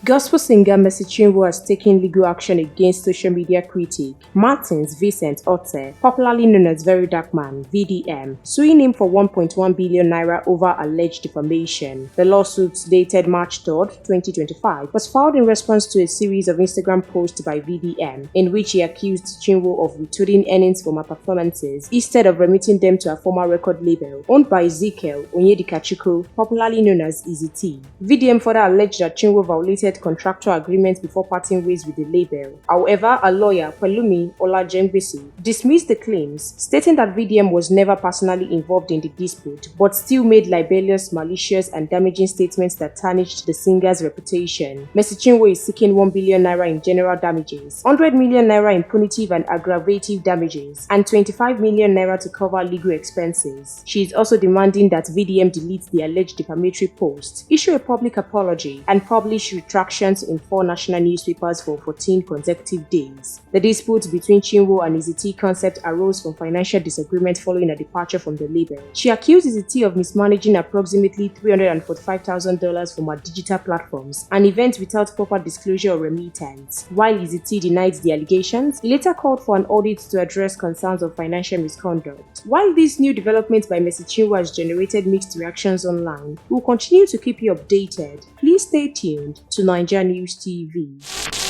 Gospel singer Mercy Chinwo has taken legal action against social media critic Martins Vincent Otte, popularly known as VeryDarkMan (VDM), suing him for 1.1 billion naira over alleged defamation. The lawsuit, dated March 3, 2025, was filed in response to a series of Instagram posts by VDM, in which he accused Chinwo of withholding earnings from her performances instead of remitting them to her former record label, owned by Ezekiel Onyedikachuku, popularly known as Easy T. VDM further alleged that Chinwo violated contractual agreements before parting ways with the label. However, a lawyer, Pelumi Olajengbesi, dismissed the claims, stating that VDM was never personally involved in the dispute, but still made libelous, malicious, and damaging statements that tarnished the singer's reputation. Mercy Chinwo is seeking 1 billion naira in general damages, 100 million naira in punitive and aggravative damages, and 25 million naira to cover legal expenses. She is also demanding that VDM delete the alleged defamatory post, issue a public apology, and publish retractions in 4 national newspapers for 14 consecutive days. The dispute between Chinwo and Easy T Concept arose from financial disagreement following a departure from the label. She accused Easy T of mismanaging approximately $345,000 from her digital platforms, an event without proper disclosure or remittance. While Easy T denied the allegations, he later called for an audit to address concerns of financial misconduct. While this new development by Mercy Chinwo has generated mixed reactions online, we will continue to keep you updated. Please stay tuned to NaijaNews TV.